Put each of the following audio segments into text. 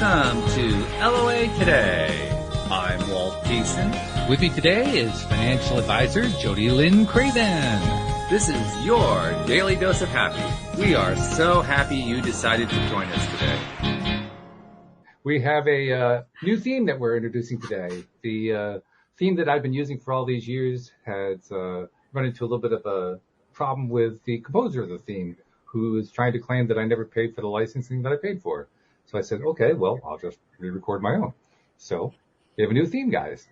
Welcome to LOA Today. I'm Walt Jason. With me today is financial advisor Jodielynn Craven. This is your daily dose of happy. We are so happy you decided to join us today. We have a new theme that we're introducing today. The theme that I've been using for all these years has run into a little bit of a problem with the composer of the theme, who is trying to claim that I never paid for the licensing that I paid for. So I said, okay, well, I'll just re-record my own. So we have a new theme, guys.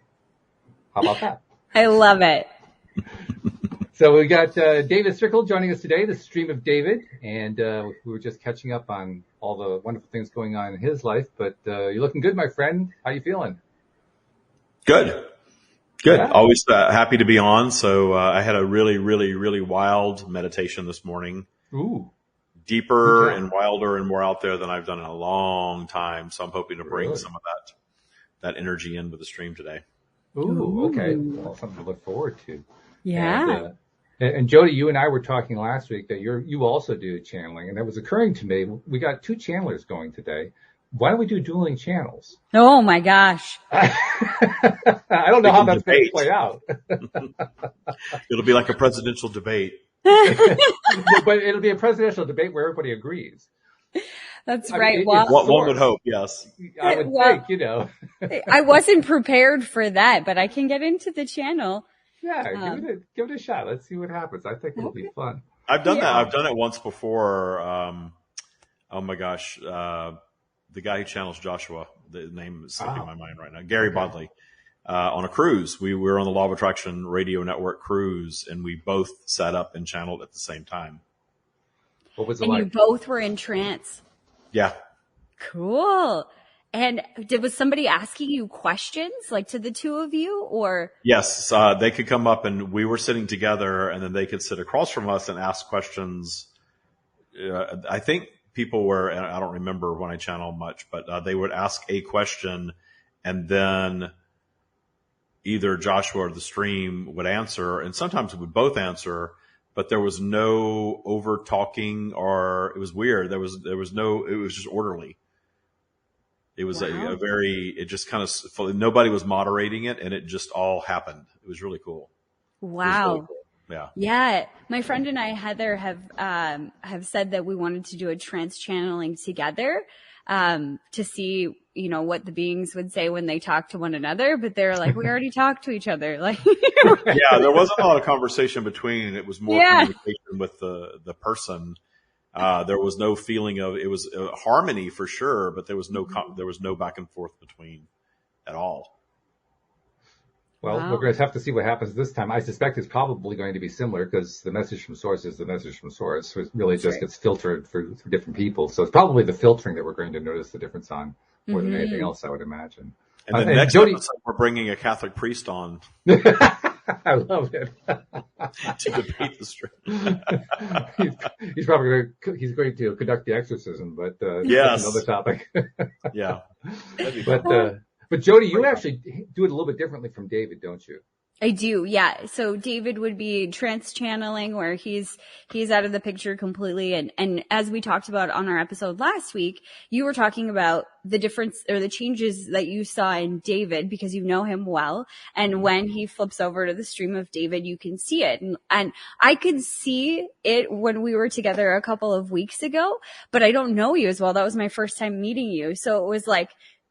How about that? I love it. So we got David Strickel joining us today, the Stream of David, and we were just catching up on all the wonderful things going on in his life. But you're looking good, my friend. How you feeling? Good. Yeah. Always happy to be on. So I had a really wild meditation this morning. Ooh. Deeper and wilder and more out there than I've done in a long time. So I'm hoping to bring some of that energy into the stream today. Ooh, okay. Well, something to look forward to. Yeah. And Jody, you and I were talking last week that you also do channeling, and it was occurring to me, we got two channelers going today. Why don't we do dueling channels? Oh my gosh. I don't know how that's going to play out. It'll be like a presidential debate. But it'll be a presidential debate where everybody agrees. That's right. One would hope, yes. I would think, you know. I wasn't prepared for that, but I can get into the channel. Yeah, give it a shot. Let's see what happens. I think it'll be fun. I've done that. I've done it once before. Oh my gosh. The guy who channels Joshua, the name is slipping my mind right now. Gary Bodley. On a cruise. We were on the Law of Attraction radio network cruise, and we both sat up and channeled at the same time. What was it and like? You both were in trance. Yeah. Cool. And was somebody asking you questions, like to the two of you, or? Yes. They could come up and we were sitting together, and then they could sit across from us and ask questions. I think people were, and I don't remember when I channeled much, but they would ask a question, and then either Joshua or the stream would answer, and sometimes we would both answer, but there was no over talking, or it was weird. There was no, it was just orderly. It was it just kind of, nobody was moderating it, and it just all happened. It was really cool. Wow. Really cool. Yeah. Yeah. My friend and I, Heather, have said that we wanted to do a trance channeling together, to see, what the beings would say when they talk to one another, but they're like, we already talked to each other. Like, yeah, there wasn't a lot of conversation between. It was more communication with the person. There was no feeling of, it was harmony for sure, but there was no back and forth between at all. Well, we're going to have to see what happens this time. I suspect it's probably going to be similar because the message from source is the message from source. So it really just gets filtered for different people. So it's probably the filtering that we're going to notice the difference on more than anything else, I would imagine. And the next episode, we're bringing a Catholic priest on. I love it. To debate the stream. he's probably going to conduct the exorcism, but yes. That's another topic. Yeah. But Jody, you actually do it a little bit differently from David, don't you? I do, yeah. So David would be trance channeling, where he's out of the picture completely. And as we talked about on our episode last week, you were talking about the difference or the changes that you saw in David because you know him well. And when he flips over to the stream of David, you can see it. And I could see it when we were together a couple of weeks ago, but I don't know you as well. That was my first time meeting you. So it was like,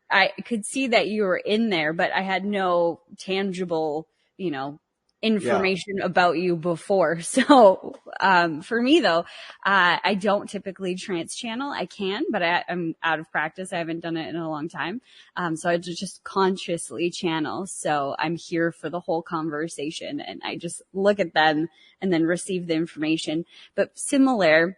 I could see that you were in there, but I had no tangible, information about you before. So, for me though, I don't typically trance channel. I can, but I'm out of practice. I haven't done it in a long time. So I just consciously channel. So I'm here for the whole conversation, and I just look at them and then receive the information. But similar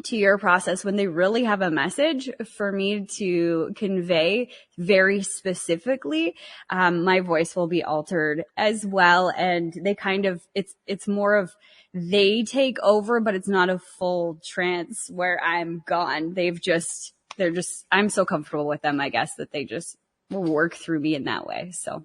to your process, when they really have a message for me to convey very specifically, my voice will be altered as well. And they kind of, it's more of they take over, but it's not a full trance where I'm gone. I'm so comfortable with them, I guess, that they just will work through me in that way. So.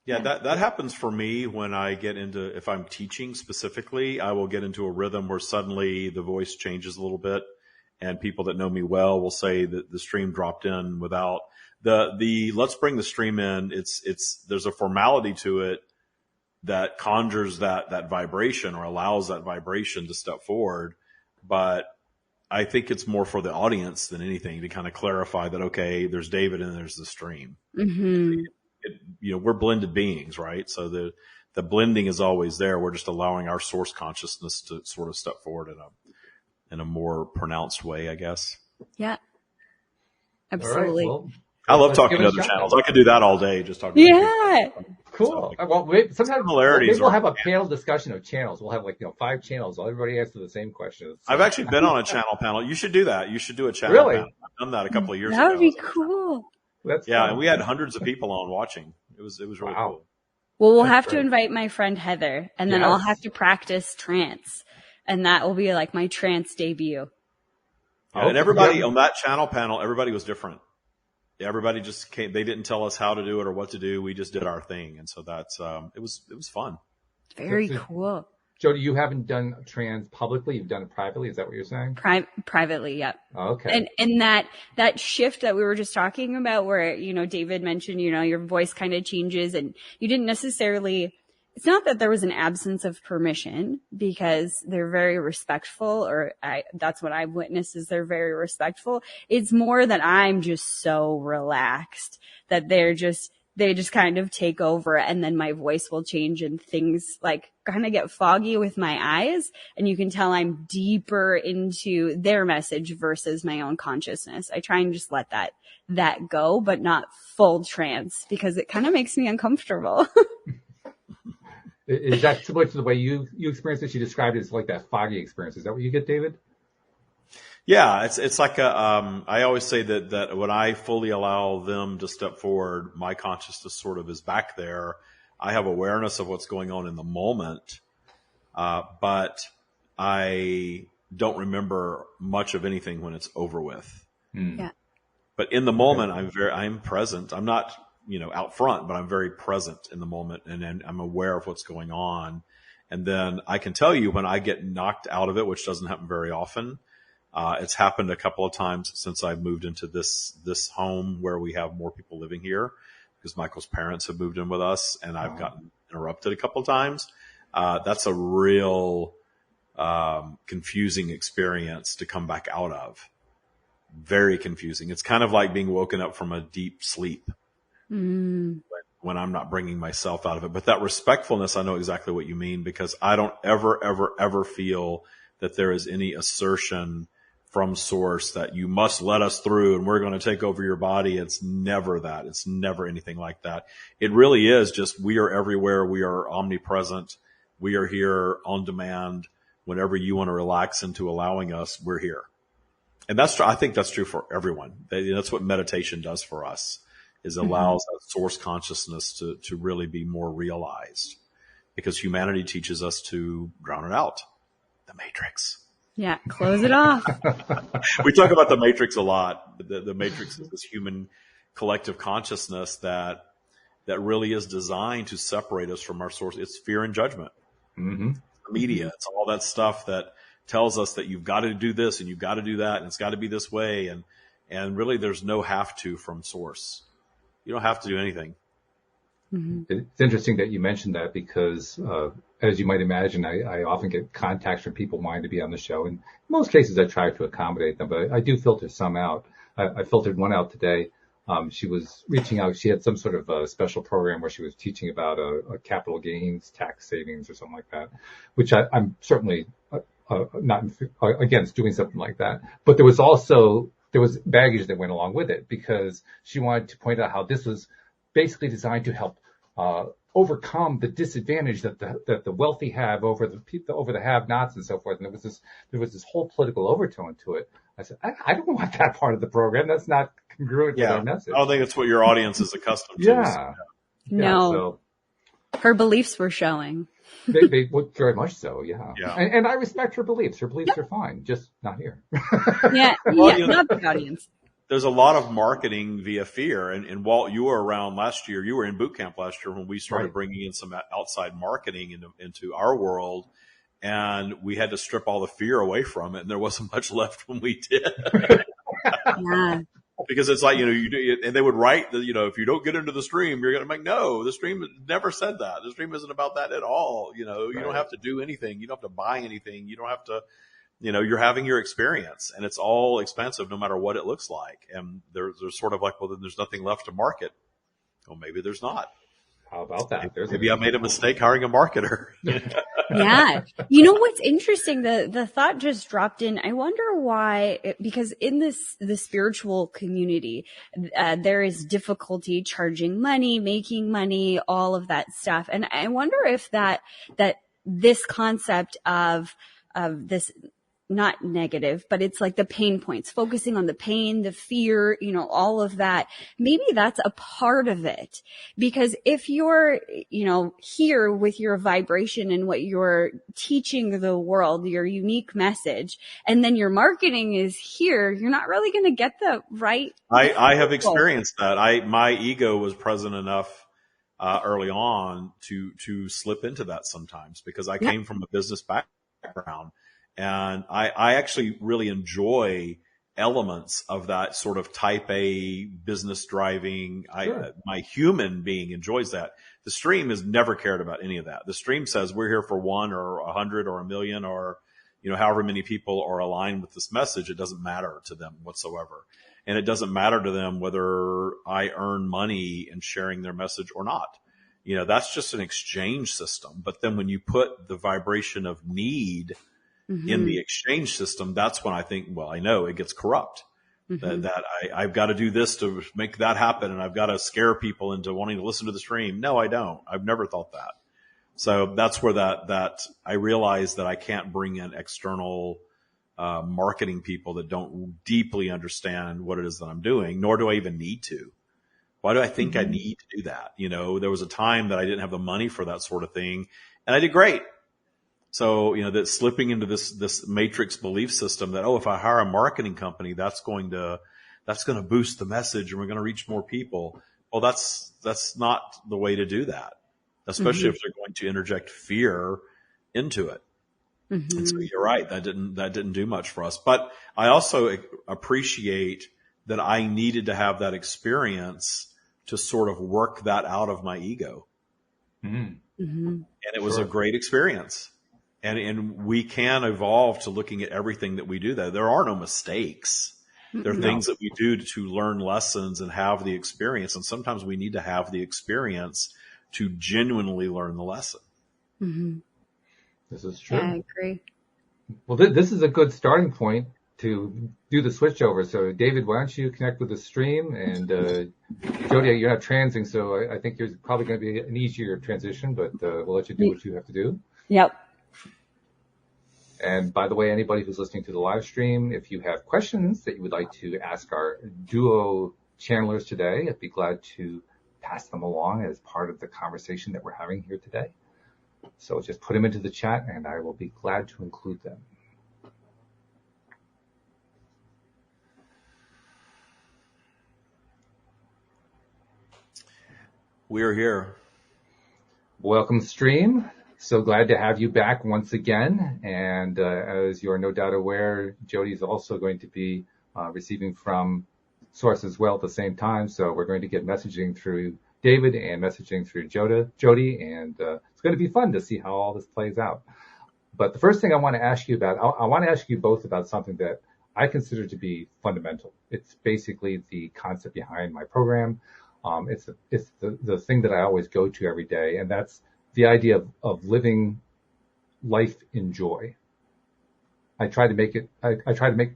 Yeah, that happens for me when I get into, if I'm teaching specifically, I will get into a rhythm where suddenly the voice changes a little bit and people that know me well will say that the stream dropped in without the let's bring the stream in. There's a formality to it that conjures that vibration or allows that vibration to step forward. But I think it's more for the audience than anything to kind of clarify that, okay, there's David and there's the stream. Mm-hmm. We're blended beings, right? So the blending is always there. We're just allowing our source consciousness to sort of step forward in a more pronounced way, I guess. Yeah, absolutely. All right, well, I love talking to other channels. I could do that all day, just talking. Yeah. Cool. So, Well, sometimes similarities we'll are- have a panel discussion of channels. We'll have 5 channels. Everybody answer the same questions. I've actually been on a channel panel. You should do that. You should do a channel Really? panel. I've done that a couple of years That ago. would be cool. That's Yeah, fun. and we had hundreds of people on watching. It was really Wow. cool. Well, we'll That's have to great. invite my friend Heather, and then I'll Yes. have to practice trance, and that will be like my trance debut. Yeah, and everybody yeah. on that channel panel, everybody was different. Everybody just came. They didn't tell us how to do it or what to do. We just did our thing, and so that's it was fun. Very That's it. cool. Jody, you haven't done trans publicly. You've done it privately. Is that what you're saying? Privately, yep. Okay. And that shift that we were just talking about where, David mentioned, your voice kind of changes and you didn't necessarily, it's not that there was an absence of permission because they're very respectful that's what I've witnessed is they're very respectful. It's more that I'm just so relaxed that they just kind of take over and then my voice will change and things like kind of get foggy with my eyes. And you can tell I'm deeper into their message versus my own consciousness. I try and just let that go, but not full trance because it kind of makes me uncomfortable. Is that similar to the way you experienced it? You described it as like that foggy experience. Is that what you get, David? Yeah, it's like I always say that when I fully allow them to step forward, my consciousness sort of is back there. I have awareness of what's going on in the moment, but I don't remember much of anything when it's over with. Yeah. But in the moment, I'm present. I'm not, out front, but I'm very present in the moment, and then I'm aware of what's going on. And then I can tell you when I get knocked out of it, which doesn't happen very often. It's happened a couple of times since I've moved into this home where we have more people living here because Michael's parents have moved in with us and I've gotten interrupted a couple of times. That's a real, confusing experience to come back out of. Very confusing. It's kind of like being woken up from a deep sleep when I'm not bringing myself out of it. But that respectfulness, I know exactly what you mean because I don't ever feel that there is any assertion from source that you must let us through and we're going to take over your body. It's never that. It's never anything like that. It really is just we are everywhere. We are omnipresent. We are here on demand. Whenever you want to relax into allowing us, we're here. And I think that's true for everyone. That's what meditation does for us is allows that source consciousness to really be more realized because humanity teaches us to drown it out. The Matrix. Yeah. Close it off. We talk about the Matrix a lot. The Matrix is this human collective consciousness that really is designed to separate us from our source. It's fear and judgment. Mm-hmm. The media, it's all that stuff that tells us that you've got to do this and you've got to do that and it's got to be this way. And really there's no have to from source. You don't have to do anything. It's interesting that you mentioned that because, as you might imagine, I often get contacts from people wanting to be on the show. And in most cases, I try to accommodate them, but I do filter some out. I filtered one out today. She was reaching out. She had some sort of a special program where she was teaching about a capital gains tax savings or something like that, which I'm certainly not against doing something like that. But there was baggage that went along with it because she wanted to point out how this was basically designed to help overcome the disadvantage that the wealthy have over the have-nots and so forth. And there was this whole political overtone to it. I said, I don't want that part of the program. That's not congruent with our message. I don't think it's what your audience is accustomed to. Yeah. No. So Her beliefs were showing. they would very much so. Yeah. Yeah. And I respect her beliefs. Her beliefs are fine, just not here. Yeah. Well, Yeah. Not the audience. There's a lot of marketing via fear. And Walt, you were around last year. You were in boot camp last year when we started Right. bringing in some outside marketing into our world. and we had to strip all the fear away from it, and there wasn't much left when we did. Yeah. Because it's like, you do, and they would write that, if you don't get into the stream, you're going to make, no, the stream never said that. The stream isn't about that at all. You don't have to do anything. You don't have to buy anything. You don't have to, you're having your experience, and it's all expensive no matter what it looks like. And there's sort of like, well, then there's nothing left to market. Well, maybe there's not. How about that? Maybe I made a mistake hiring a marketer. Yeah. You know what's interesting? The thought just dropped in. I wonder why, because in the spiritual community, there is difficulty charging money, making money, all of that stuff. And I wonder if that this concept of this, not negative, but it's like the pain points, focusing on the pain, the fear, all of that. Maybe that's a part of it, because if you're, here with your vibration and what you're teaching the world, your unique message, and then your marketing is here, you're not really going to get the right. I have experienced that. My ego was present enough early on to slip into that sometimes, because I came from a business background. And I actually really enjoy elements of that sort of type A business driving. Sure. My human being enjoys that. The stream has never cared about any of that. The stream says we're here for 1 or 100 or 1,000,000 or, however many people are aligned with this message. It doesn't matter to them whatsoever. And it doesn't matter to them whether I earn money in sharing their message or not. That's just an exchange system. But then when you put the vibration of need in the exchange system, that's when I think, well, I know it gets corrupt. That I've got to do this to make that happen, and I've got to scare people into wanting to listen to the stream. No, I don't. I've never thought that. So that's where that I realize that I can't bring in external marketing people that don't deeply understand what it is that I'm doing, nor do I even need to. Why do I think I need to do that? There was a time that I didn't have the money for that sort of thing, and I did great. So, that slipping into this matrix belief system that, if I hire a marketing company, that's going to boost the message and we're going to reach more people. Well, that's not the way to do that, especially if they're going to interject fear into it. And so you're right. That didn't do much for us, but I also appreciate that I needed to have that experience to sort of work that out of my ego. And it was a great experience. And we can evolve to looking at everything that we do. There are no mistakes. There are things that we do to learn lessons and have the experience. And sometimes we need to have the experience to genuinely learn the lesson. This is true. Yeah, I agree. Well, this is a good starting point to do the switch over. So, David, why don't you connect with the stream? And Jody, you're not transing, so I think there's probably going to be an easier transition, but we'll let you do what you have to do. Yep. And by the way, anybody who's listening to the live stream, if you have questions that you would like to ask our duo channelers today, I'd be glad to pass them along as part of the conversation that we're having here today. So just put them into the chat and I will be glad to include them. We are here. Welcome, stream. So glad to have you back once again. And as you're no doubt aware, Jody is also going to be receiving from Source as well at the same time. So we're going to get messaging through David and messaging through Jody. And it's going to be fun to see how all this plays out. But the first thing I want to ask you about, I want to ask you both about something that I consider to be fundamental. It's basically the concept behind my program. It's the thing that I always go to every day, and that's the idea of living life in joy. I try to make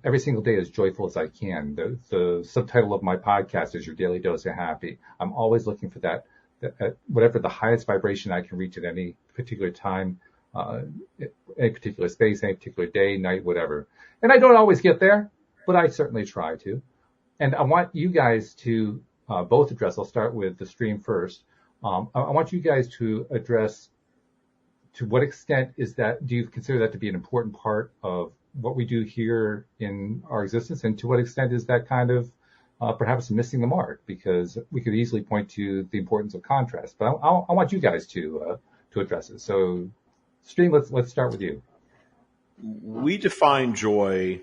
every single day as joyful as I can. The subtitle of my podcast is Your Daily Dose of Happy. I'm always looking for that whatever the highest vibration I can reach at any particular time, any particular space, any particular day, night, whatever. And I don't always get there, but I certainly try to. And I want you guys to both address. I'll start with the stream first. I want you guys to address to what extent do you consider that to be an important part of what we do here in our existence? And to what extent is that kind of perhaps missing the mark? Because we could easily point to the importance of contrast, but I want you guys to address it. So stream, let's start with you. we define joy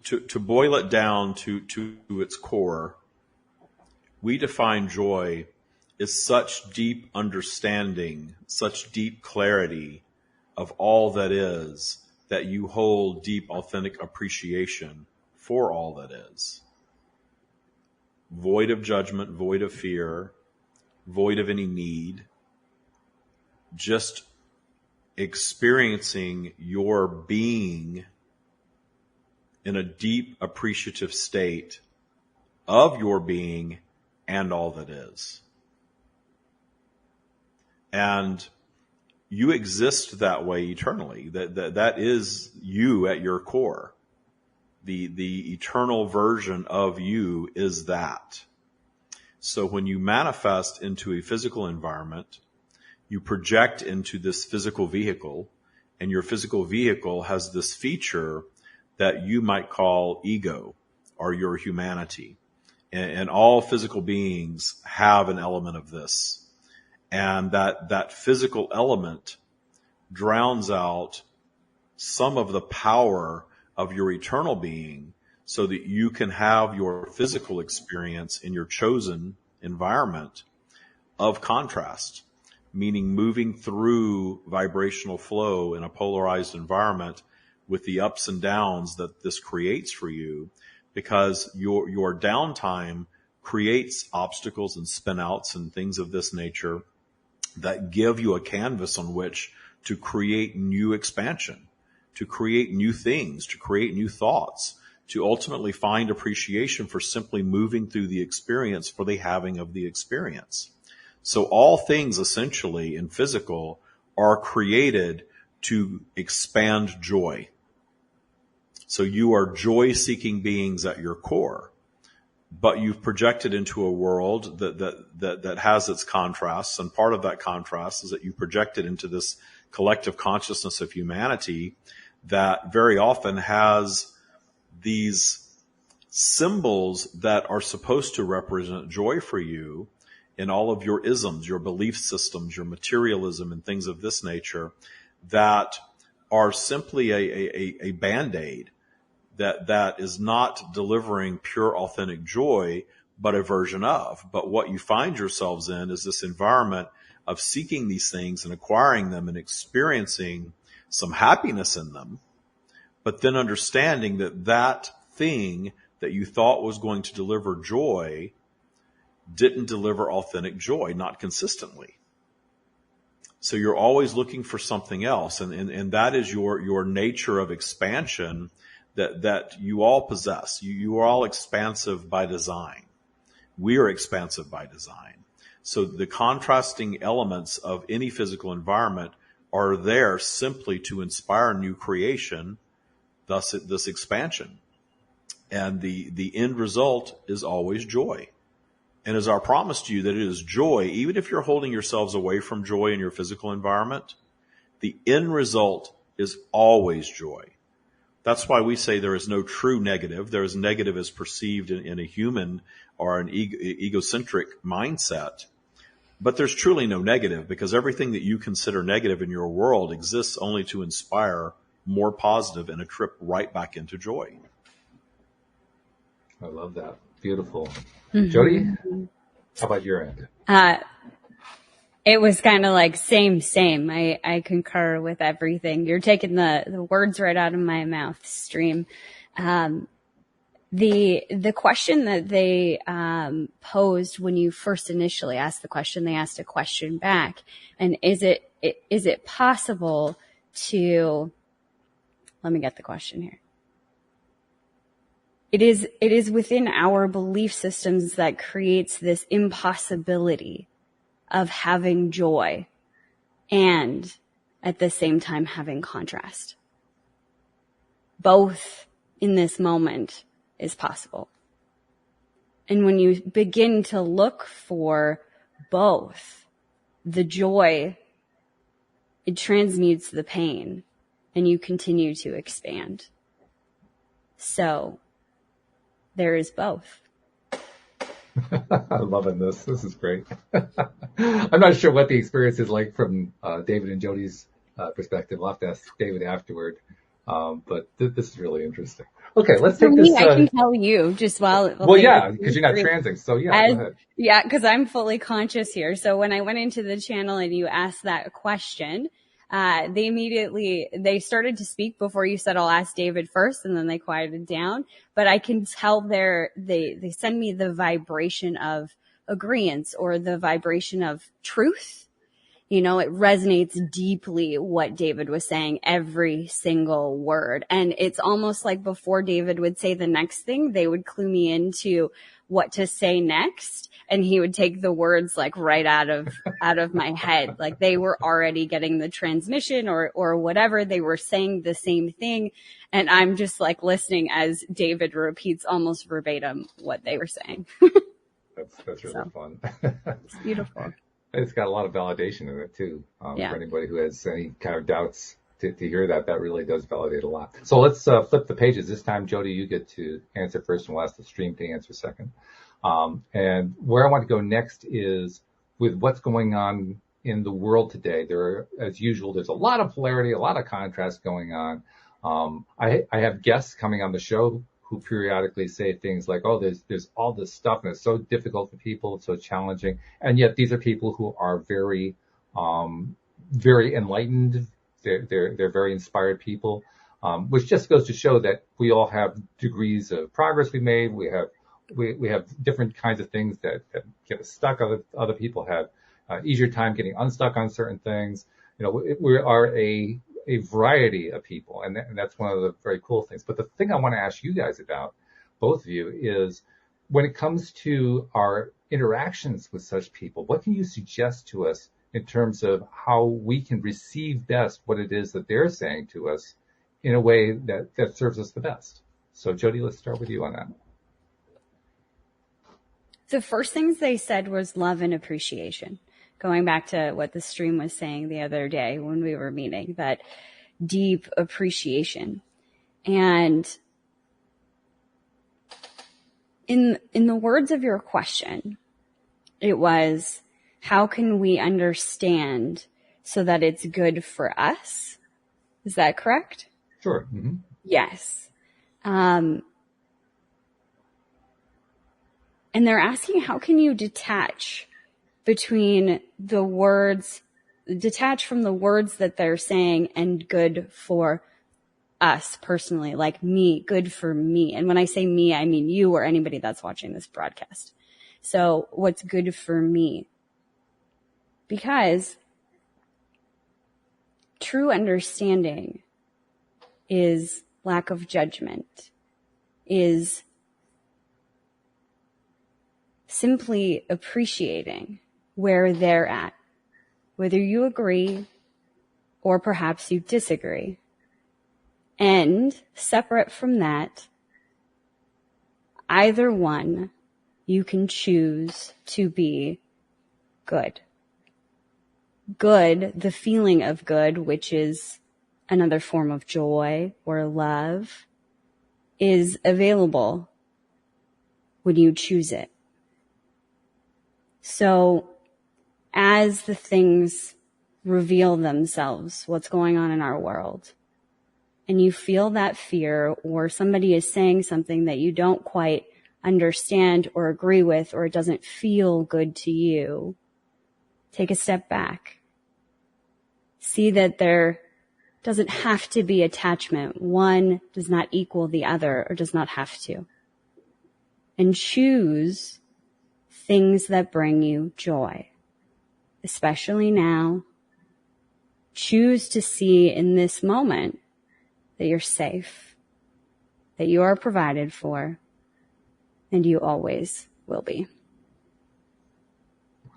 to boil it down to its core. We define joy as such deep understanding, such deep clarity of all that is, that you hold deep, authentic appreciation for all that is. Void of judgment, void of fear, void of any need, just experiencing your being in a deep appreciative state of your being and all that is. And you exist that way eternally. That is you at your core. The eternal version of you is that. So when you manifest into a physical environment, you project into this physical vehicle, and your physical vehicle has this feature that you might call ego or your humanity. And all physical beings have an element of this. And that physical element drowns out some of the power of your eternal being so that you can have your physical experience in your chosen environment of contrast, meaning moving through vibrational flow in a polarized environment with the ups and downs that this creates for you, because your downtime creates obstacles and spinouts and things of this nature that give you a canvas on which to create new expansion, to create new things, to create new thoughts, to ultimately find appreciation for simply moving through the experience for the having of the experience. So all things essentially in physical are created to expand joy. So you are joy-seeking beings at your core, but you've projected into a world that has its contrasts, and part of that contrast is that you projected into this collective consciousness of humanity that very often has these symbols that are supposed to represent joy for you in all of your isms, your belief systems, your materialism, and things of this nature that are simply a Band-Aid that is not delivering pure, authentic joy, but a version of. But what you find yourselves in is this environment of seeking these things and acquiring them and experiencing some happiness in them, but then understanding that thing that you thought was going to deliver joy didn't deliver authentic joy, not consistently. So you're always looking for something else, and that is your nature of expansion that you all possess. You are all expansive by design. We are expansive by design. So the contrasting elements of any physical environment are there simply to inspire new creation, thus this expansion. And the end result is always joy. And as our promise to you that it is joy, even if you're holding yourselves away from joy in your physical environment, the end result is always joy. That's why we say there is no true negative. There is negative as perceived in a human or an egocentric mindset. But there's truly no negative, because everything that you consider negative in your world exists only to inspire more positive and a trip right back into joy. I love that. Beautiful. Mm-hmm. Jody, how about your end? It was kind of like same. I concur with everything. You're taking the words right out of my mouth, Stream. The question that they posed when you first initially asked the question, they asked a question back. And is it possible to, let me get the question here. It is within our belief systems that creates this impossibility of having joy and at the same time having contrast. Both in this moment is possible. And when you begin to look for both, the joy, it transmutes the pain and you continue to expand. So there is both. I'm loving this. This is great. I'm not sure what the experience is like from David and Jody's perspective. I'll have to ask David afterward. But this is really interesting. Okay, let's For take me, this. I can tell you just while. Well, yeah, because you're not transing. So yeah, go ahead. Yeah, because I'm fully conscious here. So when I went into the channel and you asked that question, they started to speak before you said, I'll ask David first, and then they quieted down. But I can tell they send me the vibration of agreeance or the vibration of truth. You know, it resonates deeply what David was saying, every single word. And it's almost like before David would say the next thing, they would clue me into what to say next. And he would take the words like right out of my head. Like they were already getting the transmission or whatever. They were saying the same thing. And I'm just like listening as David repeats almost verbatim what they were saying. That's really fun. It's beautiful. It's got a lot of validation in it too. For anybody who has any kind of doubts to hear that really does validate a lot. So let's flip the pages. This time, Jody, you get to answer first and we'll ask the stream to answer second. And where I want to go next is with what's going on in the world today. As usual, there's a lot of polarity, a lot of contrast going on. I have guests coming on the show who periodically say things like, oh, there's all this stuff and it's so difficult for people, it's so challenging. And yet these are people who are very, very enlightened. They're very inspired people, which just goes to show that we all have degrees of progress we made. We have different kinds of things that get us stuck. Other people have easier time getting unstuck on certain things. You know, we are a variety of people, and that's one of the very cool things. But the thing I want to ask you guys about, both of you, is when it comes to our interactions with such people, what can you suggest to us in terms of how we can receive best what it is that they're saying to us in a way that serves us the best? So Jody, let's start with you on that. The first things they said was love and appreciation. Going back to what the stream was saying the other day when we were meeting, that deep appreciation. And in the words of your question, it was, how can we understand so that it's good for us? Is that correct? Sure. Mm-hmm. Yes. And they're asking, how can you detach between the words, detach from the words that they're saying and good for us personally, like me, good for me. And when I say me, I mean you or anybody that's watching this broadcast. So what's good for me? Because true understanding is lack of judgment, is simply appreciating where they're at, whether you agree or perhaps you disagree. And separate from that, either one, you can choose to be good. Good, the feeling of good, which is another form of joy or love, is available when you choose it. So as the things reveal themselves, what's going on in our world, and you feel that fear or somebody is saying something that you don't quite understand or agree with, or it doesn't feel good to you, take a step back. See that there doesn't have to be attachment. One does not equal the other or does not have to. And choose things that bring you joy. Especially now, choose to see in this moment that you're safe, that you are provided for, and you always will be.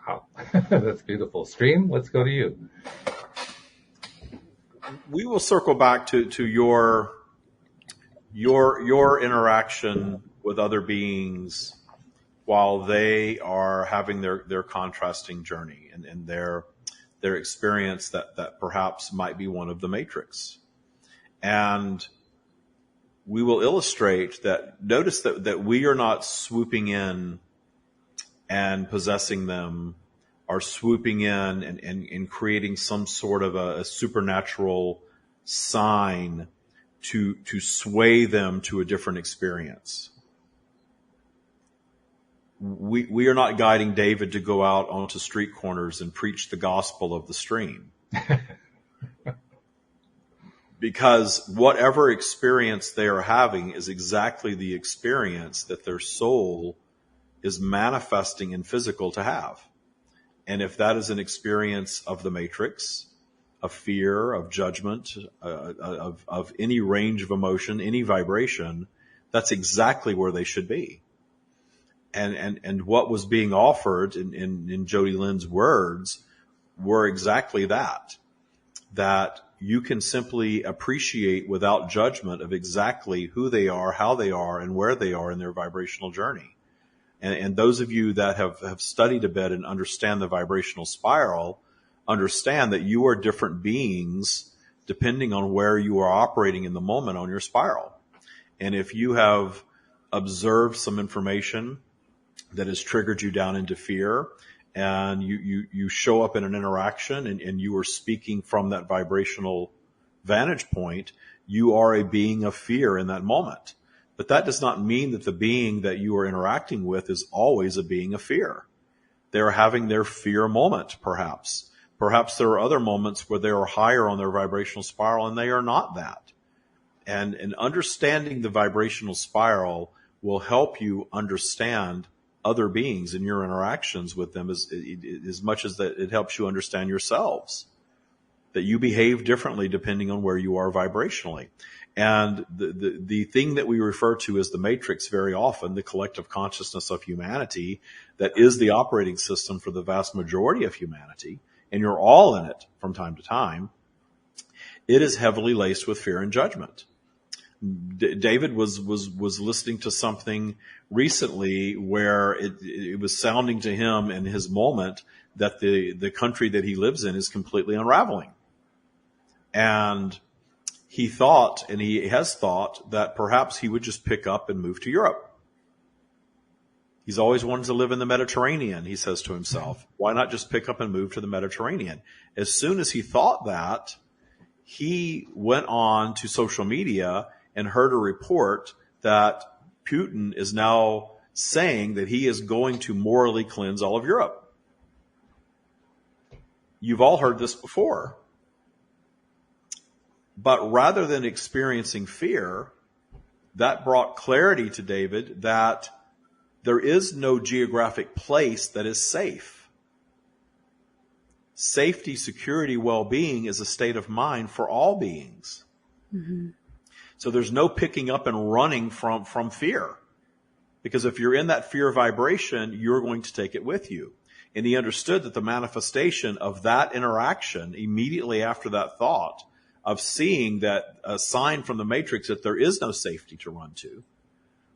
Wow, that's beautiful. Stream, let's go to you. We will circle back to your interaction with other beings while they are having their contrasting journey and their experience that perhaps might be one of the matrix. And we will illustrate that. Notice that we are not swooping in and possessing them are swooping in and creating some sort of a supernatural sign to sway them to a different experience. We are not guiding David to go out onto street corners and preach the gospel of the stream. Because whatever experience they are having is exactly the experience that their soul is manifesting in physical to have. And if that is an experience of the matrix, of fear, of judgment, of any range of emotion, any vibration, that's exactly where they should be. And what was being offered in Jodielynn's words were exactly that you can simply appreciate without judgment of exactly who they are, how they are, and where they are in their vibrational journey. And those of you that have studied a bit and understand the vibrational spiral, understand that you are different beings depending on where you are operating in the moment on your spiral. And if you have observed some information that has triggered you down into fear, and you show up in an interaction and you are speaking from that vibrational vantage point, you are a being of fear in that moment. But that does not mean that the being that you are interacting with is always a being of fear. They are having their fear moment, perhaps. Perhaps there are other moments where they are higher on their vibrational spiral and they are not that. And understanding the vibrational spiral will help you understand other beings in your interactions with them as much as that it helps you understand yourselves, that you behave differently depending on where you are vibrationally. And the thing that we refer to as the matrix very often, the collective consciousness of humanity, that is the operating system for the vast majority of humanity, and you're all in it from time to time, it is heavily laced with fear and judgment. David was listening to something recently where it was sounding to him in his moment that the country that he lives in is completely unraveling. And he thought, and he has thought, that perhaps he would just pick up and move to Europe. He's always wanted to live in the Mediterranean, he says to himself. Why not just pick up and move to the Mediterranean? As soon as he thought that, he went on to social media and heard a report that Putin is now saying that he is going to morally cleanse all of Europe. You've all heard this before. But rather than experiencing fear, that brought clarity to David that there is no geographic place that is safe. Safety, security, well-being is a state of mind for all beings. Mm-hmm. So there's no picking up and running from fear. Because if you're in that fear vibration, you're going to take it with you. And he understood that the manifestation of that interaction immediately after that thought of seeing that a sign from the matrix that there is no safety to run to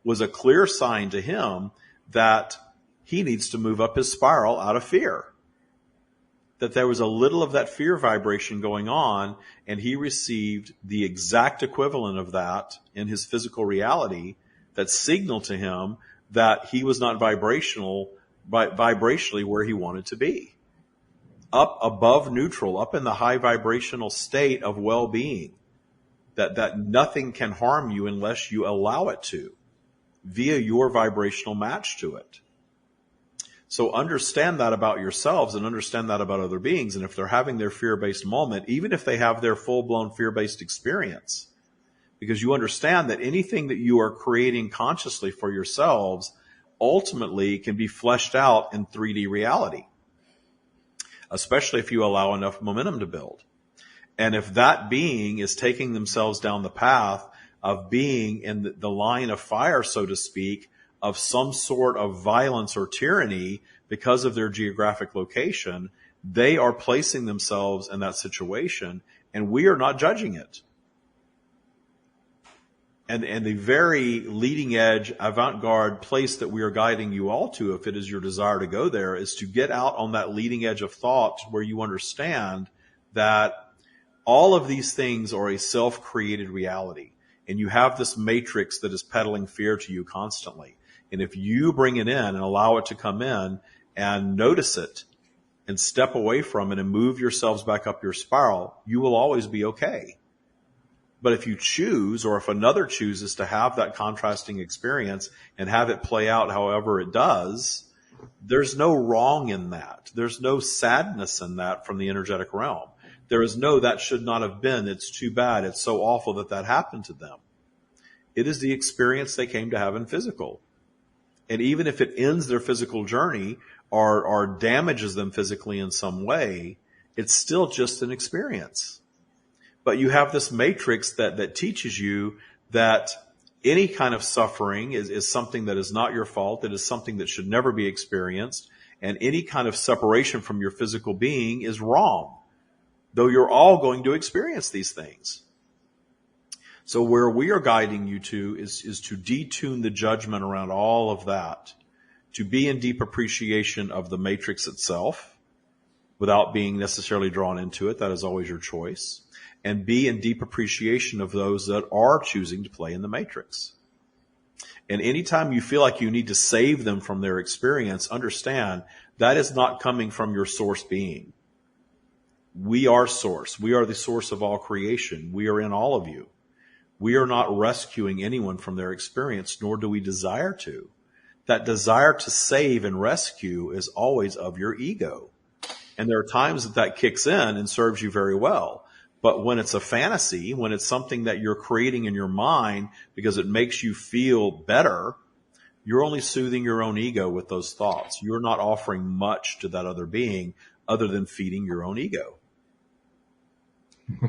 was a clear sign to him that he needs to move up his spiral out of fear. That there was a little of that fear vibration going on, and he received the exact equivalent of that in his physical reality that signaled to him that he was not vibrationally where he wanted to be. Up above neutral, up in the high vibrational state of well-being, that nothing can harm you unless you allow it to, via your vibrational match to it. So understand that about yourselves and understand that about other beings. And if they're having their fear-based moment, even if they have their full-blown fear-based experience, because you understand that anything that you are creating consciously for yourselves ultimately can be fleshed out in 3D reality, especially if you allow enough momentum to build. And if that being is taking themselves down the path of being in the line of fire, so to speak, of some sort of violence or tyranny because of their geographic location, they are placing themselves in that situation, and we are not judging it. And the very leading edge, avant-garde place that we are guiding you all to, if it is your desire to go there, is to get out on that leading edge of thought where you understand that all of these things are a self-created reality. And you have this matrix that is peddling fear to you constantly. And if you bring it in and allow it to come in and notice it and step away from it and move yourselves back up your spiral, you will always be okay. But if you choose, or if another chooses to have that contrasting experience and have it play out however it does, there's no wrong in that. There's no sadness in that from the energetic realm. There is no, that should not have been. It's too bad. It's so awful that that happened to them. It is the experience they came to have in physical. And even if it ends their physical journey or damages them physically in some way, it's still just an experience. But you have this matrix that teaches you that any kind of suffering is something that is not your fault. It is something that should never be experienced. And any kind of separation from your physical being is wrong, though you're all going to experience these things. So where we are guiding you to is to detune the judgment around all of that, to be in deep appreciation of the matrix itself without being necessarily drawn into it. That is always your choice. And be in deep appreciation of those that are choosing to play in the matrix. And anytime you feel like you need to save them from their experience, understand that is not coming from your source being. We are source. We are the source of all creation. We are in all of you. We are not rescuing anyone from their experience, nor do we desire to. That desire to save and rescue is always of your ego. And there are times that kicks in and serves you very well. But when it's a fantasy, when it's something that you're creating in your mind because it makes you feel better, you're only soothing your own ego with those thoughts. You're not offering much to that other being other than feeding your own ego.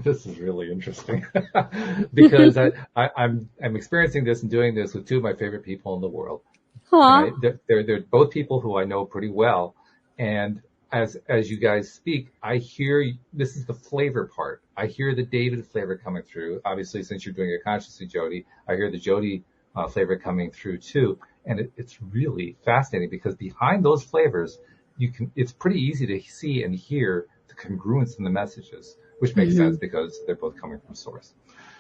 This is really interesting because I'm experiencing this and doing this with two of my favorite people in the world. Aww. They're both people who I know pretty well. And as you guys speak, I hear, this is the flavor part. I hear the David flavor coming through. Obviously, since you're doing it consciously, Jodi, I hear the Jodi flavor coming through too. And it's really fascinating because behind those flavors, it's pretty easy to see and hear the congruence in the messages, which makes sense because they're both coming from source.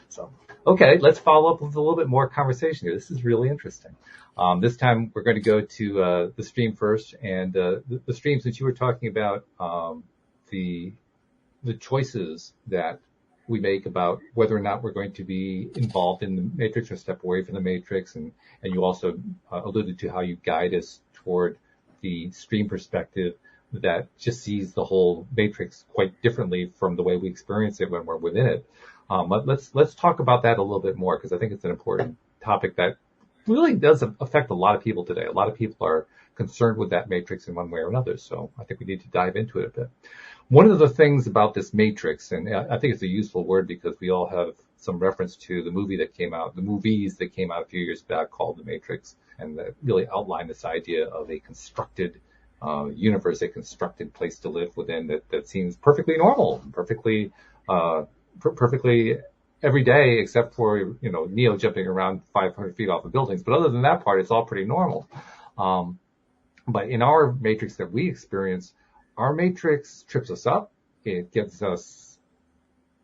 So, okay, let's follow up with a little bit more conversation here. This is really interesting. This time we're going to go to the stream first, and the stream, since you were talking about the choices that we make about whether or not we're going to be involved in the matrix or step away from the matrix, and you also alluded to how you guide us toward the stream perspective that just sees the whole matrix quite differently from the way we experience it when we're within it. But let's talk about that a little bit more, because I think it's an important topic that really does affect a lot of people today. A lot of people are concerned with that matrix in one way or another. So I think we need to dive into it a bit. One of the things about this matrix, and I think it's a useful word because we all have some reference to the movies that came out a few years back called The Matrix, and that really outlined this idea of a constructed universe, a constructed place to live within that seems perfectly normal, perfectly every day, except for, Neo jumping around 500 feet off of buildings. But other than that part, it's all pretty normal. But in our matrix that we experience, our matrix trips us up. It gives us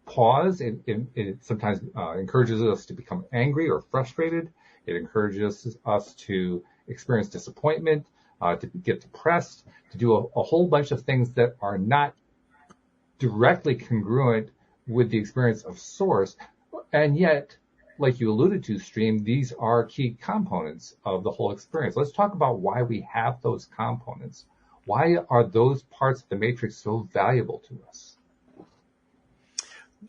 pause. It sometimes encourages us to become angry or frustrated. It encourages us to experience disappointment, to get depressed, to do a whole bunch of things that are not directly congruent with the experience of source. And yet, like you alluded to, Stream, these are key components of the whole experience. Let's talk about why we have those components. Why are those parts of the matrix so valuable to us?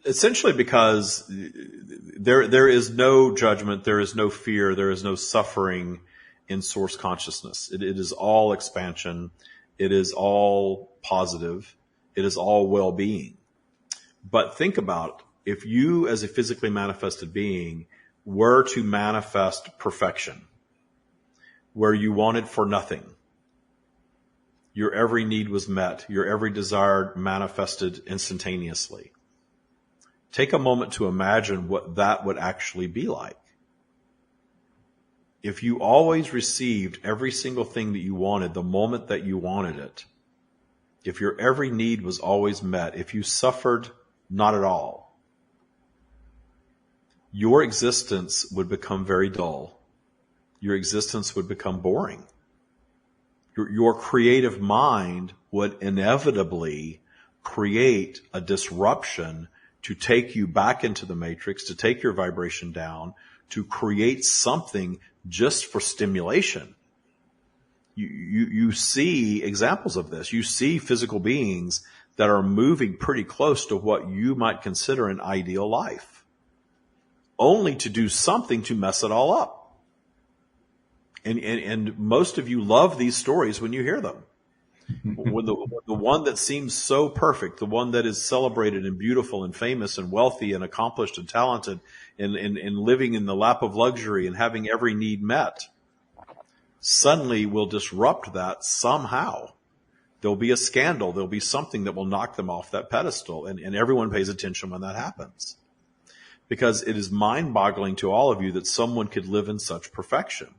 Essentially because there is no judgment, there is no fear, there is no suffering in source consciousness. It is all expansion. It is all positive. It is all well-being. But think about if you, as a physically manifested being, were to manifest perfection, where you wanted for nothing, your every need was met, your every desire manifested instantaneously. Take a moment to imagine what that would actually be like. If you always received every single thing that you wanted the moment that you wanted it, if your every need was always met, if you suffered not at all, your existence would become very dull. Your existence would become boring. Your creative mind would inevitably create a disruption to take you back into the matrix, to take your vibration down, to create something just for stimulation. You see examples of this. You see physical beings that are moving pretty close to what you might consider an ideal life, only to do something to mess it all up. And most of you love these stories when you hear them. When the one that seems so perfect, the one that is celebrated and beautiful and famous and wealthy and accomplished and talented and living in the lap of luxury and having every need met, suddenly will disrupt that somehow. There'll be a scandal. There'll be something that will knock them off that pedestal. And everyone pays attention when that happens. Because it is mind-boggling to all of you that someone could live in such perfection.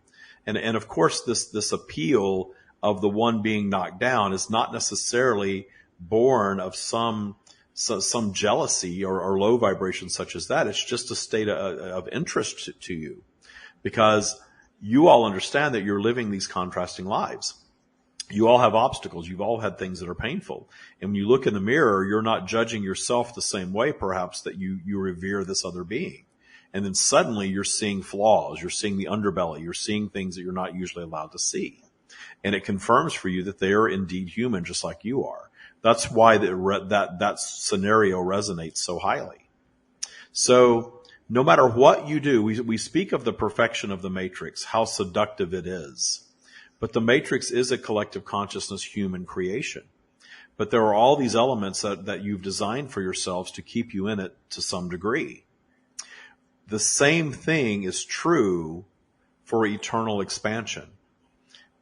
And of course, this appeal of the one being knocked down is not necessarily born of some jealousy or low vibration such as that. It's just a state of interest to you, because you all understand that you're living these contrasting lives. You all have obstacles. You've all had things that are painful. And when you look in the mirror, you're not judging yourself the same way, perhaps, that you revere this other being. And then suddenly you're seeing flaws. You're seeing the underbelly. You're seeing things that you're not usually allowed to see. And it confirms for you that they are indeed human, just like you are. That's why that scenario resonates so highly. So no matter what you do, we speak of the perfection of the matrix, how seductive it is. But the matrix is a collective consciousness human creation. But there are all these elements that you've designed for yourselves to keep you in it to some degree. The same thing is true for eternal expansion.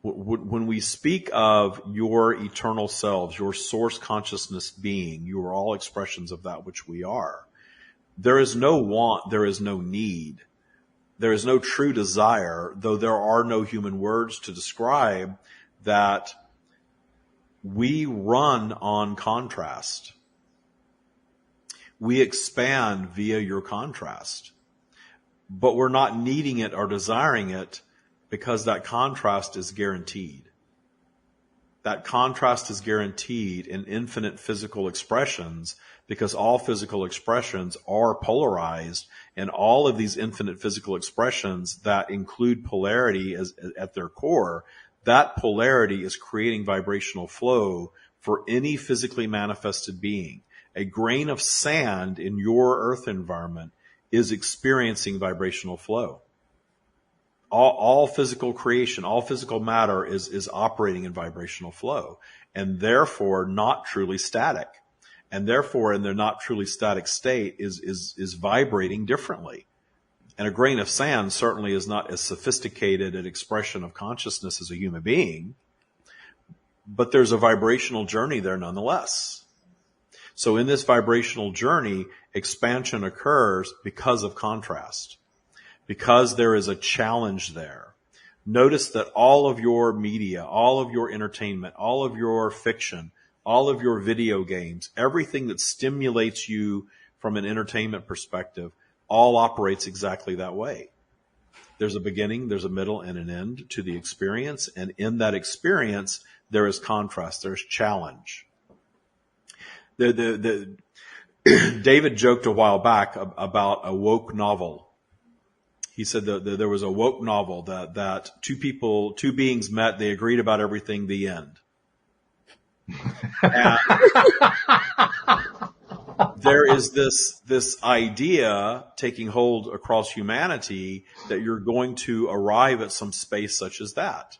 When we speak of your eternal selves, your source consciousness being, you are all expressions of that which we are. There is no want, there is no need. There is no true desire, though there are no human words to describe that. We run on contrast. We expand via your contrast. But we're not needing it or desiring it, because that contrast is guaranteed. That contrast is guaranteed in infinite physical expressions, because all physical expressions are polarized, and all of these infinite physical expressions that include polarity at their core, that polarity is creating vibrational flow for any physically manifested being. A grain of sand in your earth environment is experiencing vibrational flow. All physical creation, all physical matter is operating in vibrational flow, and therefore not truly static. And therefore, in their not truly static state, is vibrating differently. And a grain of sand certainly is not as sophisticated an expression of consciousness as a human being, but there's a vibrational journey there nonetheless. So in this vibrational journey, expansion occurs because of contrast, because there is a challenge there. Notice that all of your media, all of your entertainment, all of your fiction, all of your video games, everything that stimulates you from an entertainment perspective, all operates exactly that way. There's a beginning, there's a middle, and an end to the experience. And in that experience, there is contrast, there's challenge. David joked a while back about a woke novel. He said that there was a woke novel that two beings met, they agreed about everything, the end. And there is this idea taking hold across humanity that you're going to arrive at some space such as that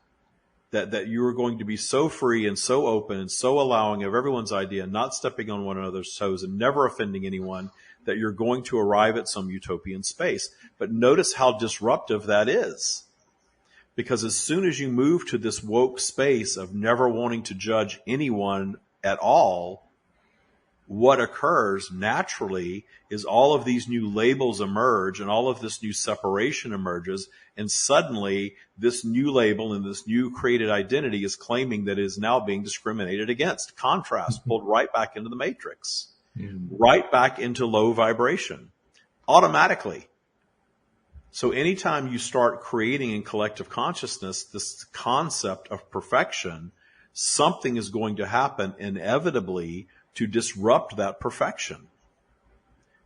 you are going to be so free and so open and so allowing of everyone's idea, not stepping on one another's toes and never offending anyone, that you're going to arrive at some utopian space. But notice how disruptive that is. Because as soon as you move to this woke space of never wanting to judge anyone at all, what occurs naturally is all of these new labels emerge and all of this new separation emerges, and suddenly this new label and this new created identity is claiming that it is now being discriminated against. Contrast pulled right back into the matrix, right back into low vibration, automatically. So anytime you start creating in collective consciousness this concept of perfection, something is going to happen inevitably to disrupt that perfection,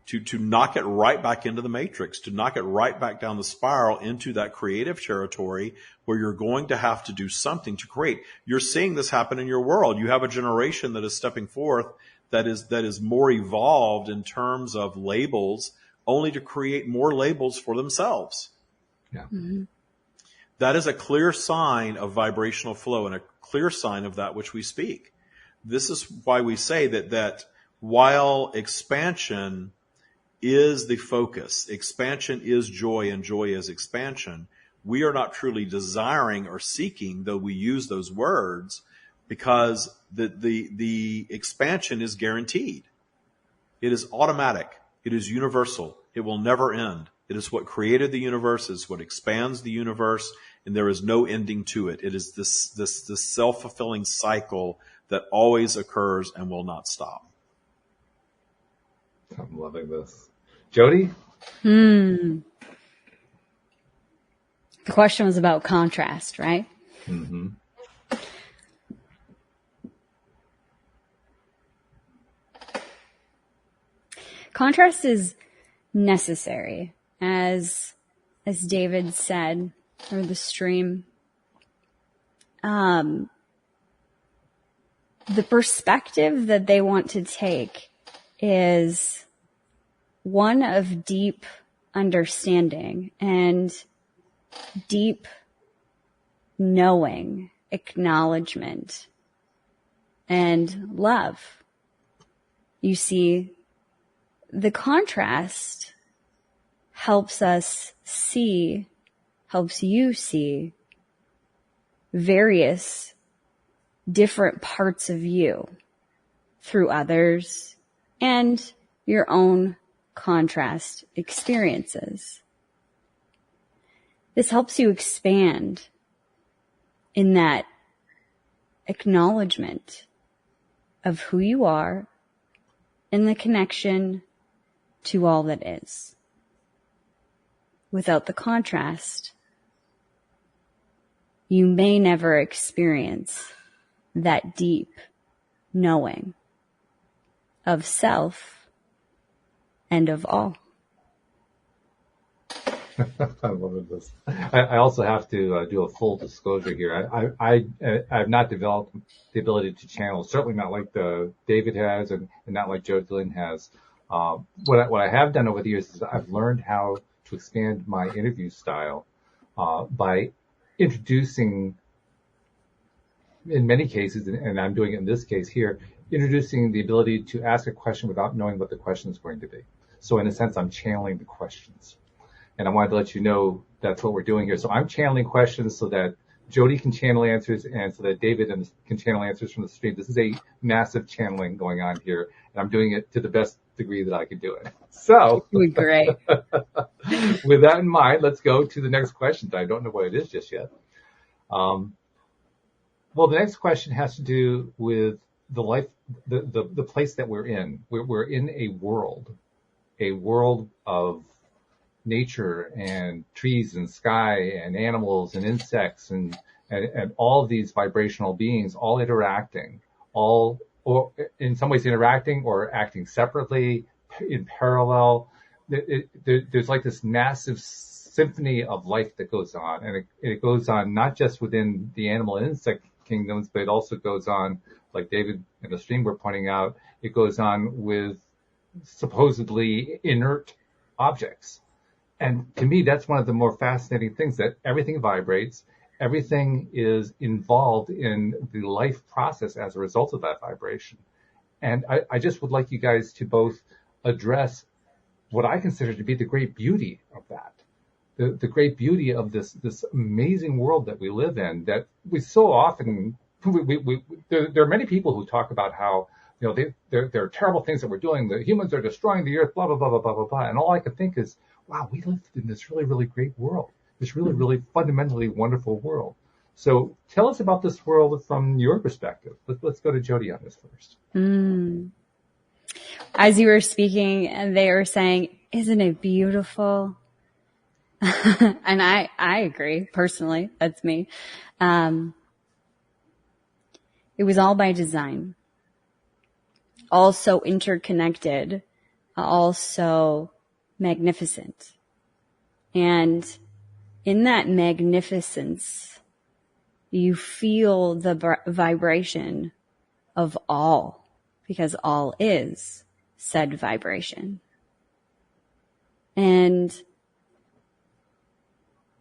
to knock it right back into the matrix, to knock it right back down the spiral into that creative territory where you're going to have to do something to create. You're seeing this happen in your world. You have a generation that is stepping forth that is more evolved in terms of labels, only to create more labels for themselves. Yeah. Mm-hmm. That is a clear sign of vibrational flow and a clear sign of that which we speak. This is why we say that while expansion is the focus, expansion is joy, and joy is expansion, we are not truly desiring or seeking, though we use those words, because the expansion is guaranteed. It is automatic. It is universal. It will never end. It is what created the universe. It is what expands the universe, and there is no ending to it. It is this self-fulfilling cycle that always occurs and will not stop. I'm loving this. Jody? The question was about contrast, right? Mm-hmm. Contrast is necessary, as David said, or the stream. The perspective that they want to take is one of deep understanding and deep knowing, acknowledgement, and love. You see, the contrast helps you see various different parts of you through others and your own contrast experiences. This helps you expand in that acknowledgement of who you are and the connection to all that is. Without the contrast, you may never experience that deep knowing of self and of all. I love this. I also have to do a full disclosure here. I've not developed the ability to channel, certainly not like David has, and not like Jodielynn has. What I have done over the years is I've learned how to expand my interview style by introducing, in many cases, and I'm doing it in this case here, introducing the ability to ask a question without knowing what the question is going to be. So in a sense, I'm channeling the questions. And I wanted to let you know that's what we're doing here. So I'm channeling questions so that Jody can channel answers and so that David can channel answers from the stream. This is a massive channeling going on here, and I'm doing it to the best degree that I can do it. So great. With that in mind, let's go to the next question. I don't know what it is just yet. Well, the next question has to do with the life, the place that we're in. We're in a world of nature and trees and sky and animals and insects and all of these vibrational beings all interacting, or in some ways interacting or acting separately in parallel. There's like this massive symphony of life that goes on, and it goes on not just within the animal and insect kingdoms, but it also goes on, like David in the stream were pointing out, it goes on with supposedly inert objects. And to me, that's one of the more fascinating things, that everything vibrates, everything is involved in the life process as a result of that vibration. And I just would like you guys to both address what I consider to be the great beauty of that, the great beauty of this amazing world that we live in, that we so often, there are many people who talk about how, you know, there are terrible things that we're doing. The humans are destroying the earth, blah, blah, blah, blah, blah, blah, blah. And all I can think is, wow, we live in this really, really great world, this really, really fundamentally wonderful world. So tell us about this world from your perspective. Let's go to Jody on this first. As you were speaking, they were saying, isn't it beautiful? And I agree, personally. That's me. It was all by design. All so interconnected, all so magnificent. And in that magnificence, you feel the vibration of all, because all is said vibration. And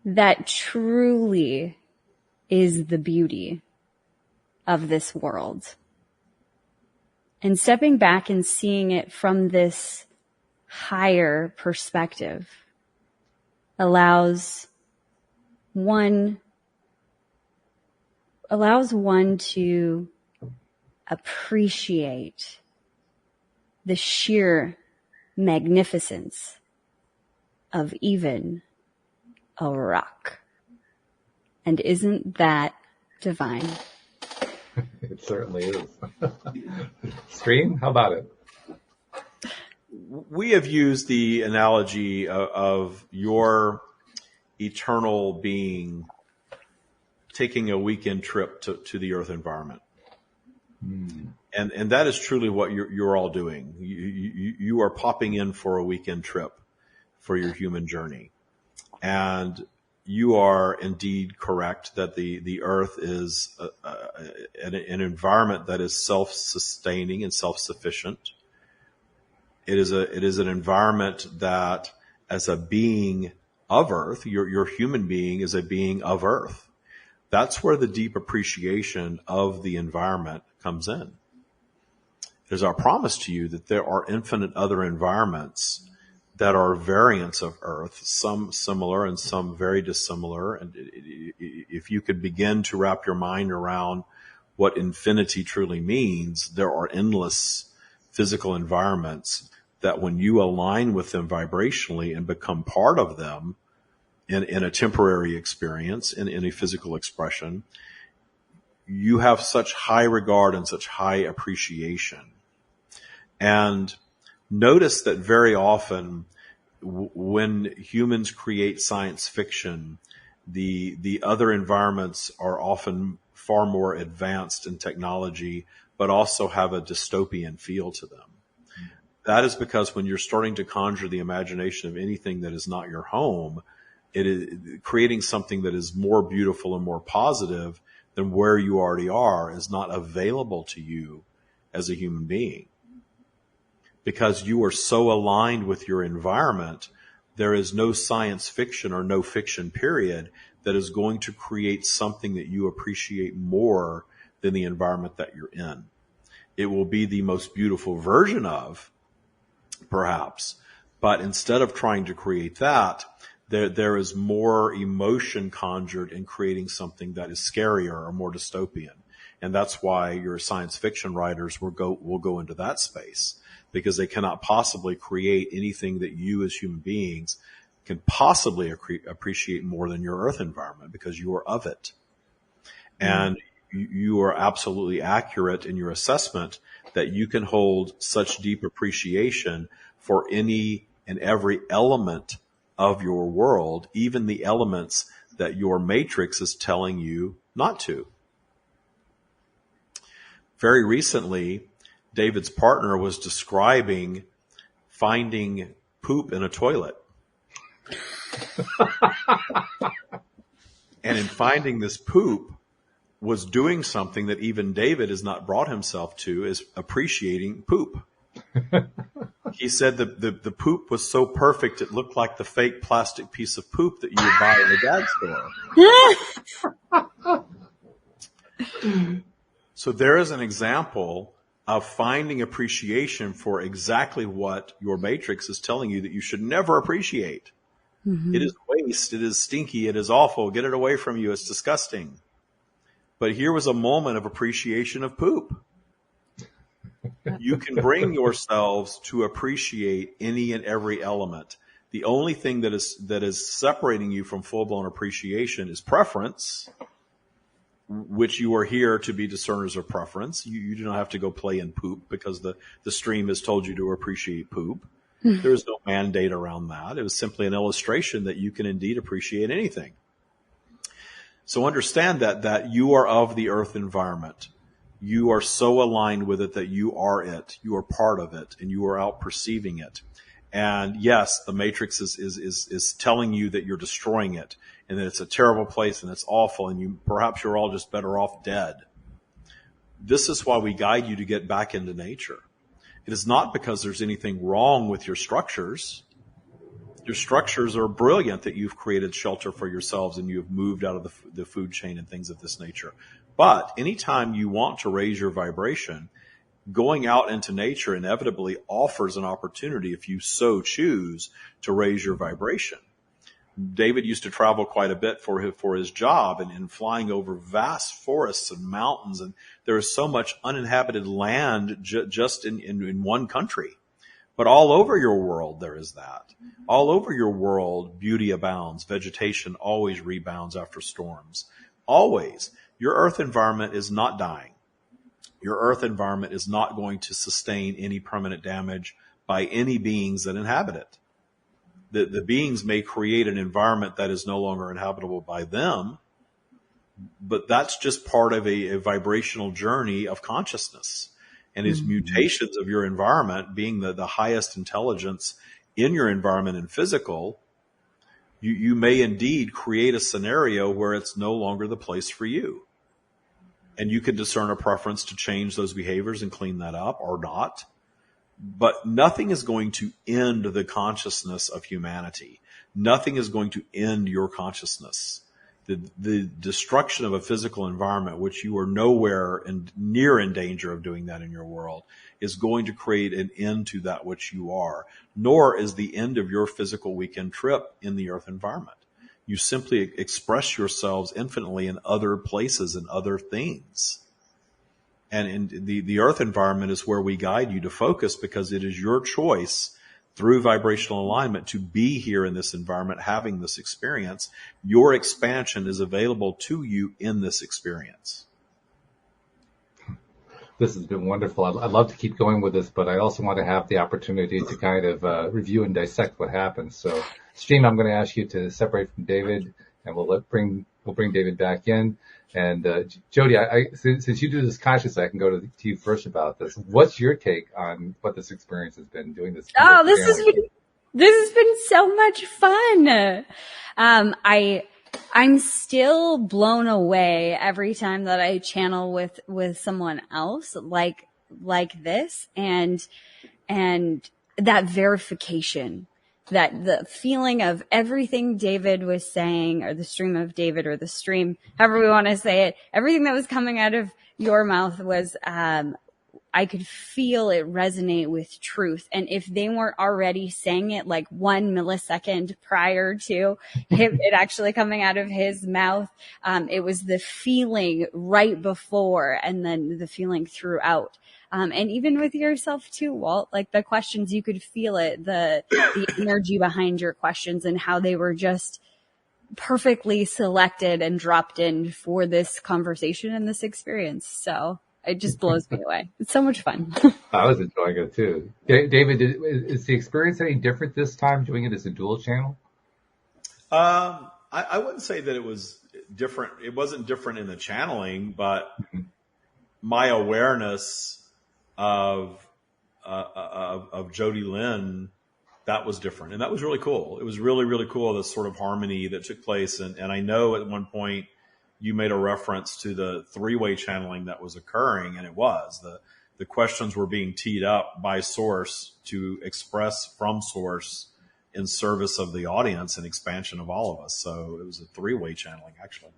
that truly is the beauty of this world. And stepping back and seeing it from this higher perspective allows one to appreciate the sheer magnificence of even a rock. And isn't that divine? It certainly is. Stream, how about it? We have used the analogy of your eternal being taking a weekend trip to the Earth environment. And that is truly what you're all doing. You are popping in for a weekend trip for your human journey. And you are indeed correct that the Earth is an environment that is self-sustaining and self-sufficient. It is an environment that, as a being of Earth, your human being is a being of Earth. That's where the deep appreciation of the environment comes in. It is our promise to you that there are infinite other environments that are variants of Earth, some similar and some very dissimilar. And if you could begin to wrap your mind around what infinity truly means, there are endless physical environments that when you align with them vibrationally and become part of them in a temporary experience, in a physical expression, you have such high regard and such high appreciation. And notice that very often when humans create science fiction, the other environments are often far more advanced in technology, but also have a dystopian feel to them. That is because when you're starting to conjure the imagination of anything that is not your home, it is creating something that is more beautiful and more positive than where you already are is not available to you as a human being. Because you are so aligned with your environment, there is no science fiction or no fiction period that is going to create something that you appreciate more than the environment that you're in. It will be the most beautiful version of, perhaps, but instead of trying to create that, there is more emotion conjured in creating something that is scarier or more dystopian. And that's why your science fiction writers will go into that space, because they cannot possibly create anything that you as human beings can possibly appreciate more than your Earth environment, because you are of it. And you are absolutely accurate in your assessment that you can hold such deep appreciation for any and every element of your world, even the elements that your matrix is telling you not to. Very recently, David's partner was describing finding poop in a toilet. And in finding this poop, was doing something that even David has not brought himself to, is appreciating poop. He said that the poop was so perfect it looked like the fake plastic piece of poop that you would buy in the gag store. So there is an example of finding appreciation for exactly what your matrix is telling you that you should never appreciate. Mm-hmm. It is waste. It is stinky. It is awful. Get it away from you. It's disgusting. But here was a moment of appreciation of poop. You can bring yourselves to appreciate any and every element. The only thing that is separating you from full-blown appreciation is preference, which you are here to be discerners of preference. You do not have to go play in poop because the stream has told you to appreciate poop. There is no mandate around that. It was simply an illustration that you can indeed appreciate anything. So understand that you are of the Earth environment. you are so aligned with it that you are it, you are part of it, and you are out perceiving it. And yes, the matrix is telling you that you're destroying it and that it's a terrible place and it's awful and perhaps you're all just better off dead. This is why we guide you to get back into nature. It is not because there's anything wrong with your structures. Your structures are brilliant that you've created shelter for yourselves and you've moved out of the food chain and things of this nature. But anytime you want to raise your vibration, going out into nature inevitably offers an opportunity, if you so choose, to raise your vibration. David used to travel quite a bit for his job and flying over vast forests and mountains. And there is so much uninhabited land just in one country. But all over your world, there is that. All over your world, beauty abounds. Vegetation always rebounds after storms. Always. Your earth environment is not dying. Your earth environment is not going to sustain any permanent damage by any beings that inhabit it. The beings may create an environment that is no longer inhabitable by them, but that's just part of a vibrational journey of consciousness. And as mutations of your environment, being the highest intelligence in your environment and physical, you may indeed create a scenario where it's no longer the place for you. And you can discern a preference to change those behaviors and clean that up or not. But nothing is going to end the consciousness of humanity. Nothing is going to end your consciousness. The destruction of a physical environment, which you are nowhere near in danger of doing that in your world, is going to create an end to that which you are. Nor is the end of your physical weekend trip in the earth environment. You simply express yourselves infinitely in other places and other things. And in the earth environment is where we guide you to focus, because it is your choice through vibrational alignment to be here in this environment, having this experience. Your expansion is available to you in this experience. This has been wonderful. I'd love to keep going with this, but I also want to have the opportunity to kind of review and dissect what happens. So, Stream, I'm going to ask you to separate from David, and we'll bring David back in. And Jody, since you do this consciously, I can go to you first about this. What's your take on what this experience has been doing this? Oh, this has been so much fun. I'm still blown away every time that I channel with someone else like this, and that verification, that the feeling of everything David was saying, or the stream of David, or the stream, however we want to say it, everything that was coming out of your mouth was, I could feel it resonate with truth. And if they weren't already saying it like 1 millisecond prior to it actually coming out of his mouth, it was the feeling right before and then the feeling throughout. And even with yourself too, Walt, like the questions, you could feel it, the energy behind your questions and how they were just perfectly selected and dropped in for this conversation and this experience. So it just blows me away. It's so much fun. I was enjoying it too. David, is the experience any different this time doing it as a dual channel? I wouldn't say that it was different. It wasn't different in the channeling, but my awareness of Jodielynn, that was different. And that was really cool. It was really, really cool, this sort of harmony that took place. And I know at one point you made a reference to the three-way channeling that was occurring, and it was. The questions were being teed up by Source to express from Source in service of the audience and expansion of all of us. So it was a three-way channeling, actually.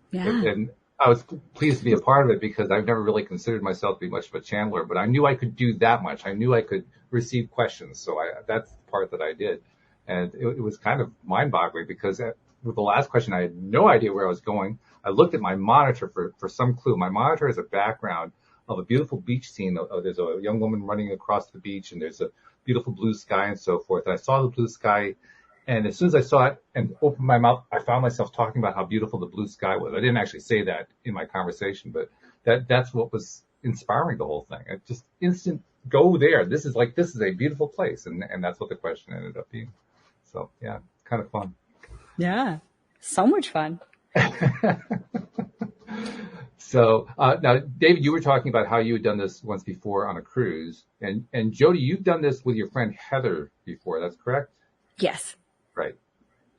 Yeah. And I was pleased to be a part of it because I've never really considered myself to be much of a channeler, but I knew I could do that much. I knew I could receive questions. So that's the part that I did. And it was kind of mind-boggling because with the last question, I had no idea where I was going. I looked at my monitor for some clue. My monitor has a background of a beautiful beach scene. There's a young woman running across the beach, and there's a beautiful blue sky and so forth. And I saw the blue sky, and as soon as I saw it and opened my mouth, I found myself talking about how beautiful the blue sky was. I didn't actually say that in my conversation, but that's what was inspiring the whole thing. It just instant go there. This is a beautiful place, and that's what the question ended up being. So yeah, kind of fun. Yeah, so much fun. So now, David, you were talking about how you had done this once before on a cruise, and Jody, you've done this with your friend Heather before. That's correct, Yes. right?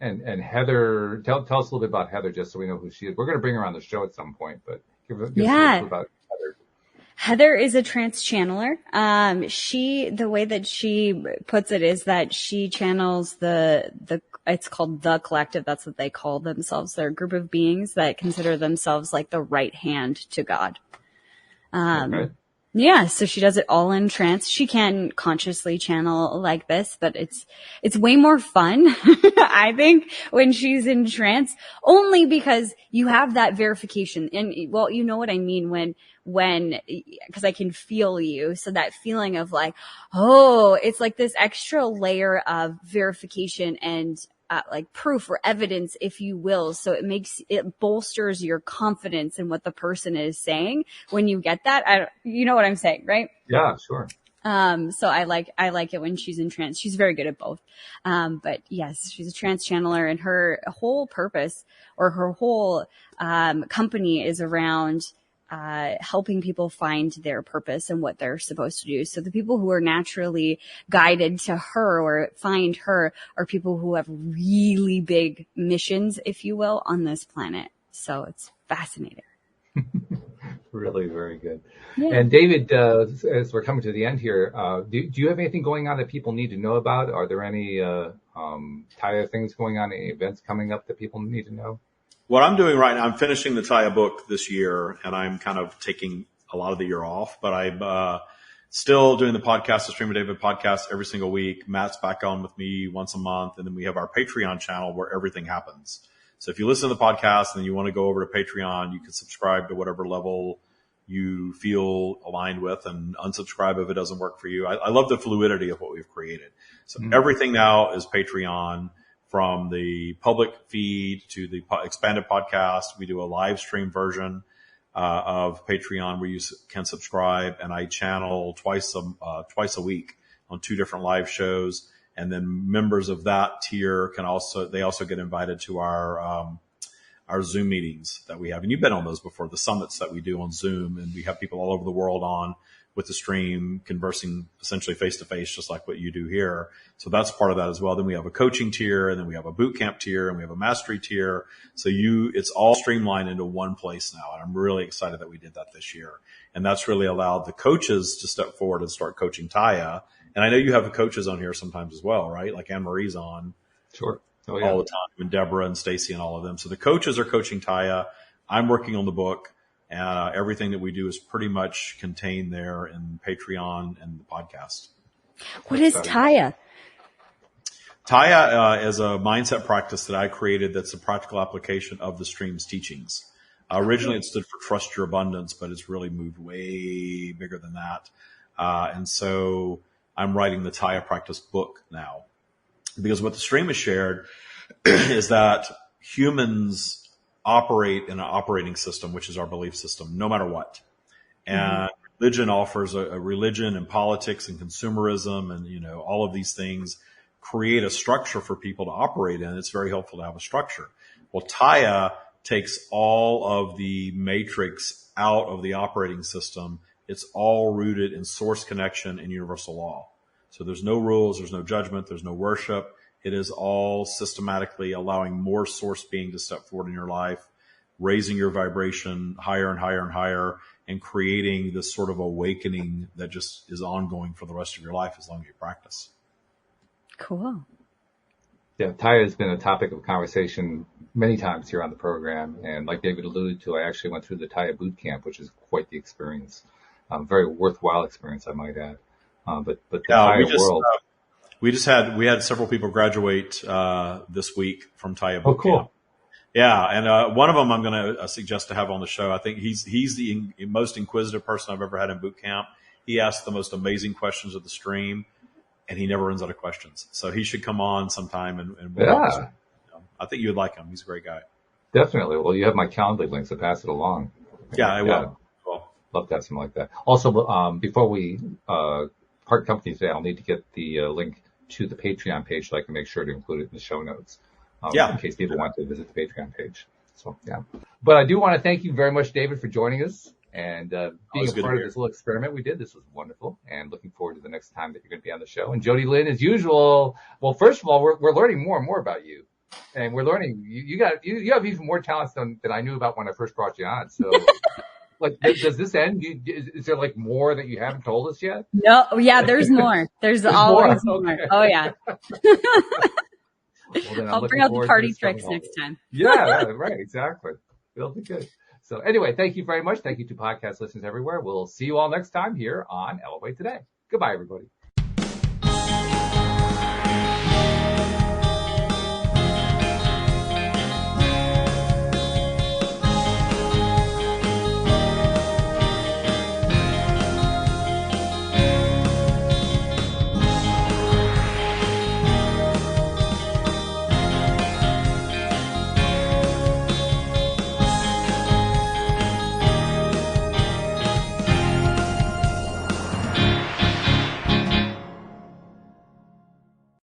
And Heather, tell us a little bit about Heather, just so we know who she is. We're going to bring her on the show at some point, but give us a little about Heather. Heather is a trance channeler. The way that she puts it is that she channels it's called the collective. That's what they call themselves. They're a group of beings that consider themselves like the right hand to God. Okay. Yeah, so she does it all in trance. She can consciously channel like this, but it's way more fun, I think, when she's in trance, only because you have that verification. And, well, you know what I mean because I can feel you. So that feeling of like, oh, it's like this extra layer of verification and like proof or evidence, if you will. So it bolsters your confidence in what the person is saying when you get that. You know what I'm saying, right? Yeah, sure. So I like it when she's in trance. She's very good at both. But yes, she's a trance channeler, and her whole purpose or her whole company is around helping people find their purpose and what they're supposed to do. So the people who are naturally guided to her or find her are people who have really big missions, if you will, on this planet. So it's fascinating. Really very good. Yeah. And David, as we're coming to the end here, do you have anything going on that people need to know about? Are there any Taya things going on, any events coming up that people need to know? What I'm doing right now, I'm finishing the Taya book this year, and I'm kind of taking a lot of the year off, but I'm still doing the podcast, the Stream of David podcast every single week. Matt's back on with me once a month, and then we have our Patreon channel where everything happens. So if you listen to the podcast and you want to go over to Patreon, you can subscribe to whatever level you feel aligned with and unsubscribe if it doesn't work for you. I love the fluidity of what we've created. So everything now is Patreon. From the public feed to the expanded podcast, we do a live stream version of Patreon where you can subscribe, and I channel twice a week on 2 different live shows. And then members of that tier can also get invited to our Zoom meetings that we have. And you've been on those before, the summits that we do on Zoom, and we have people all over the world on with the stream, conversing essentially face to face, just like what you do here. So that's part of that as well. Then we have a coaching tier, and then we have a boot camp tier, and we have a mastery tier. So it's all streamlined into one place now. And I'm really excited that we did that this year. And that's really allowed the coaches to step forward and start coaching Taya. And I know you have the coaches on here sometimes as well, right? Like Anne-Marie's on. Sure. Oh, yeah. All the time, and Deborah and Stacy and all of them. So the coaches are coaching Taya. I'm working on the book. Everything that we do is pretty much contained there in Patreon and the podcast. What is Taya? Taya is a mindset practice that I created that's a practical application of the stream's teachings. Originally, it stood for Trust Your Abundance, but it's really moved way bigger than that. And so I'm writing the Taya practice book now. Because what the stream has shared is that humans operate in an operating system, which is our belief system, no matter what. And religion offers a religion and politics and consumerism and, all of these things create a structure for people to operate in. It's very helpful to have a structure. Well, Taya takes all of the matrix out of the operating system. It's all rooted in source connection and universal law. So there's no rules, there's no judgment, there's no worship. It is all systematically allowing more source being to step forward in your life, raising your vibration higher and higher and higher, and creating this sort of awakening that just is ongoing for the rest of your life as long as you practice. Cool. Yeah, Taya has been a topic of conversation many times here on the program. And like David alluded to, I actually went through the Taya boot camp, which is quite the experience. Very worthwhile experience, I might add. But the Taya world. We had several people graduate this week from Taya boot Oh, cool. camp. Yeah, and one of them I'm going to suggest to have on the show. I think he's the most inquisitive person I've ever had in boot camp. He asks the most amazing questions of the stream, and he never runs out of questions. So he should come on sometime and we'll I think you would like him. He's a great guy. Definitely. Well, you have my Calendly link, so pass it along. Yeah, I will. Cool. Love to have something like that. Also, before we part company today, I'll need to get the link to the Patreon page so I can make sure to include it in the show notes. In case people want to visit the Patreon page. So, yeah. But I do want to thank you very much, David, for joining us and being Always a good to part of be this little experiment we did. This was wonderful, and looking forward to the next time that you're going to be on the show. And Jodielynn, as usual, well, first of all, we're learning more and more about you, and we're learning you have even more talents than I knew about when I first brought you on. So, like, does this end? Is there like more that you haven't told us yet? No, yeah, there's more. There's always more. Okay. Oh yeah. Well, then I'm I'll looking bring out the forward to party this tricks coming next time. Yeah, right, exactly. It'll be good. So anyway, thank you very much. Thank you to podcast listeners everywhere. We'll see you all next time here on Elevate Today. Goodbye, everybody.